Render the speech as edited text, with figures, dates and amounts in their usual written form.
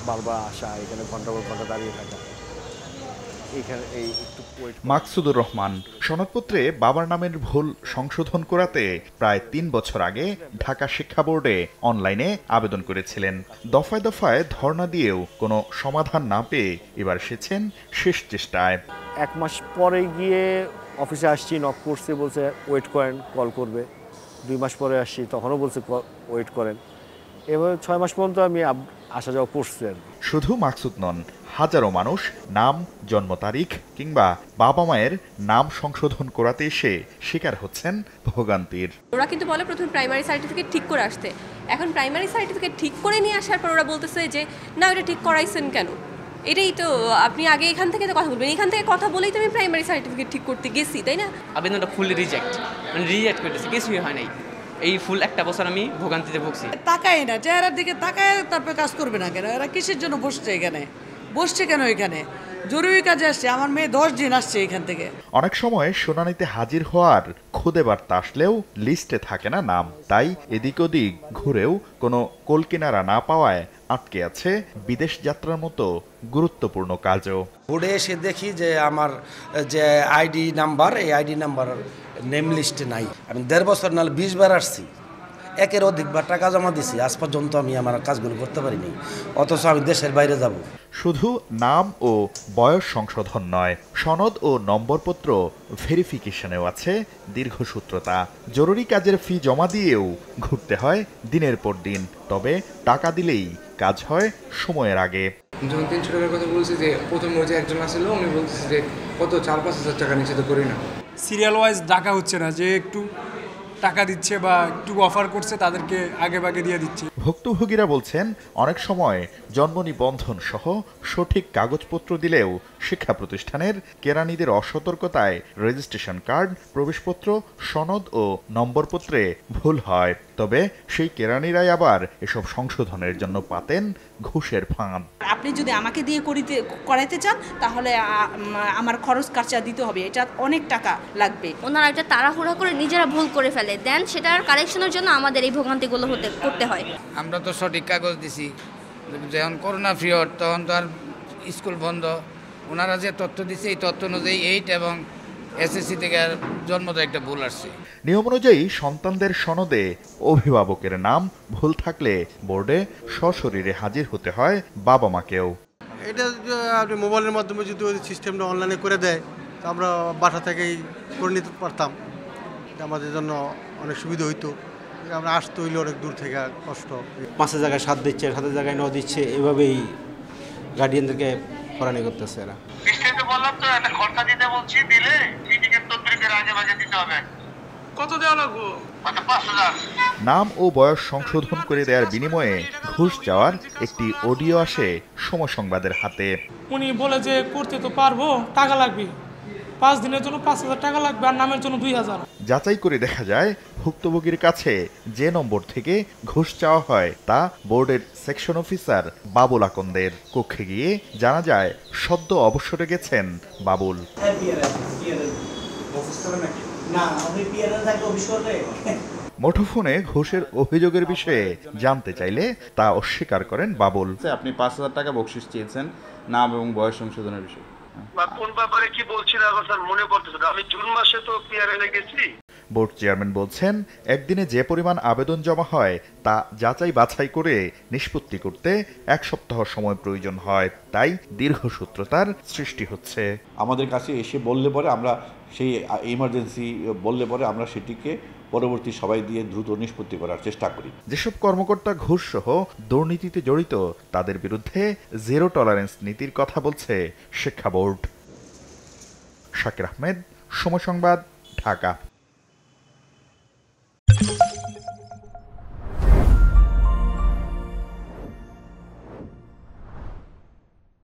বারবার আসা, এখানে ঘন্টা পর ঘন্টা দাঁড়িয়ে থাকা, এখানে এই একটু মাকসুদুর রহমান সনদপত্রে বাবার নামের ভুল সংশোধন করাতে প্রায় ৩ বছর আগে ঢাকা শিক্ষা বোর্ডে অনলাইনে আবেদন করেছিলেন। দফায় দফায় ধর্ণা দিয়েও কোনো সমাধান না পেয়ে এবার এসেছেন শেষ চেষ্টায়। 1 মাস পরে গিয়ে অফিসে আসছি, নক করছে, বলছে ওয়েট করেন, কল করবে। 2 মাস পরে আসছি, তখনও বলছে ওয়েট করেন। এভাবে 6 মাস পর্যন্ত আমি আসা যাওয়া করছি আর কি। শুধু মাকসুদ নন, হাজারো মানুষ নাম, জন্ম তারিখ কিংবা বাবা মায়ের নাম সংশোধন করাতে এসে শিকার হচ্ছেন ভোগান্তির। ওরা কিন্তু বলে প্রথমে প্রাইমারি সার্টিফিকেট ঠিক করে আসতে, এখন প্রাইমারি সার্টিফিকেট ঠিক করে নিয়ে আসার পর ওরা বলতেছে যে না, এটা ঠিক করাইছেন কেন? এটাই তো আপনি আগে এখান থেকে তো কথা বলবেন, এখান থেকে কথা বলেই তো আমি প্রাইমারি সার্টিফিকেট ঠিক করতে গেছি, তাই না? আবেদনটা ফুললি রিজেক্ট করতেছে, কিছুই হয় নাই। এই ফুল 1টা বছর আমি ভোগান্তিতে ভুগছি। তাকায় না, চেহারার দিকে তাকায়, তারপরে কাজ করবে না কেন? এরা কিসের জন্য বসছে এখানে? বসছে কেন এখানে? জরুরি কাজে আসছে। আমার মেয়ে 10 দিন আসছে এখান থেকে। অনেক সময় শুনানিতে হাজির হওয়ার খুদে বার্তা আসলেও লিস্টে থাকে না নাম, তাই এদিক ওদিক ঘুরেও কোনো কোলকিনারা না পাওয়ায় আটকে আছে বিদেশ যাত্রার মতো গুরুত্বপূর্ণ কাজও। বোর্ডে এসে দেখি যে আমার যে আইডি নাম্বার, এই আইডি নাম্বার নেম লিস্টে নাই। আমি 1.5 বছর নাহলে 20 বার আসছি, একের অধিকবার টাকা জমা দিছি, আজ পর্যন্ত আমি আমার কাজগুলো করতে পারিনি, অথচ আমি দেশের বাইরে যাব। শুধু নাম ও বয়স সংশোধন নয়, সনদ ও নম্বরপত্র ভেরিফিকেশনেও আছে দীর্ঘসূত্রতা। জরুরি কাজের ফি জমা দিয়েও ঘুরতে হয় দিনের পর দিন, তবে টাকা দিলেই কাজ হয় সময়ের আগে। যখন 300 টাকার কথা বলছি, যে প্রথম ওই যে একজন আসছিল, উনি বলতেছে যে কত 4-5 হাজার টাকা নিচে তো করি না। সিরিয়াল ওয়াইজ ডাকা হচ্ছে না, যে একটু টাকা দিচ্ছে বা একটু অফার করছে তাদেরকে আগে ভাগে দিয়ে দিচ্ছে। ভুক্তভোগীরা বলছেন অনেক সময় জন্ম নিবন্ধন সহ সঠিক কাগজপত্র দিলেও শিক্ষা প্রতিষ্ঠানের কেরানিদের অসতর্কতায় রেজিস্ট্রেশন কার্ড, প্রবেশপত্র, সনদ ও নম্বরপত্রে ভুল হয়। তবে সেই কেরানিরাই আবার এসব সংশোধনের জন্য পাতেন ঘুষের ফাঁদ। আপনি যদি আমাকে দিয়ে করাইতে চান তাহলে আমার খরচ খরচা দিতে হবে, এটা অনেক টাকা লাগবে। ওনারা এটা তাড়াহুড়া করে নিজেরা ভুল করে ফেলে দেন, সেটার কারেকশনের জন্য আমাদের এই ভোগান্তিগুলো করতে হয়। আমরা তো সঠিক কাগজ দিছি, যখন করোনা পিরিয়ড তখন তো আর স্কুল বন্ধ। ওনারা যে তথ্য দিচ্ছে এই তথ্য অনুযায়ী 8 এবং এসএসসি থেকে জন্মতে একটা ভুল আসছে। নিয়ম অনুযায়ী সন্তানদের সনদে অভিভাবকের নাম ভুল থাকলে বোর্ডে সশরীরে হাজির হতে হয় বাবা মাকেও। এটা আপনি মোবাইলের মাধ্যমে যদি ওই সিস্টেমটা অনলাইনে করে দেয়, আমরা বাসা থেকেই করে নিতে পারতাম, আমাদের জন্য অনেক সুবিধা হইতো। আমরা আসতে হইলে অনেক দূর থেকে, কষ্ট। 5 জায়গায় 7 দিচ্ছে, 7 জায়গায় 9 দিচ্ছে, এভাবেই গার্ডিয়ানদেরকে হয়রানি করতেছে এরা। বিস্তারিত বললাম তো, একটা খরচা দিতে বলছি, দিলে টিকিটের তদবিরের আগে ভাগে দিতে হবে। কত দেওয়া লাগবে? 5,000। নাম ও বয়স সংশোধন করে দেওয়ার বিনিময়ে ঘুষ যাওয়ার একটি অডিও আসে সময় সংবাদের হাতে। উনি বলে যে করতে তো পারবো, টাকা লাগবে, 5 দিনের জন্য 5,000 টাকা লাগবে, আর নামের জন্য 2,000। যাচাই করে দেখা যায় ভুক্তভোগীর কাছে যে নম্বর থেকে ঘুষ চাওয়া হয় তা বোর্ডের সেকশন অফিসার বাবুল আকন্দের। কক্ষে গিয়ে জানা যায় সদ্য অবসরে গেছেন বাবুল। মুঠোফোনে ঘুষের অভিযোগের বিষয়ে জানতে চাইলে তা অস্বীকার করেন বাবুল। আপনি 5,000 টাকা বকশিশ চেয়েছেন নাম এবং বয়স সংশোধনের বিষয়ে। কোন ব্যাপারে কি বলছি না স্যার, মনে পড়তেছে না। আমি জুন মাসে তো পিআরএল গেছি। বোর্ড চেয়ারম্যান বলছেন একদিনে যে পরিমাণ আবেদন জমা হয় তা যাচাই বাছাই করে নিষ্পত্তি করতে 1 সপ্তাহ সময় প্রয়োজন হয়, তাই দীর্ঘসূত্রতার সৃষ্টি হচ্ছে। আমাদের কাছে এসে বললে পরে আমরা সেই ইমার্জেন্সি বললে পরে আমরা সেটিকে পরবর্তী সবাই দিয়ে দ্রুত নিষ্পত্তি করার চেষ্টা করি। যেসব কর্মকর্তা ঘুষ সহ দুর্নীতিতে জড়িত তাদের বিরুদ্ধে জিরো টলারেন্স নীতির কথা বলছে শিক্ষা বোর্ড। শাকির আহমেদ, সময় সংবাদ, ঢাকা।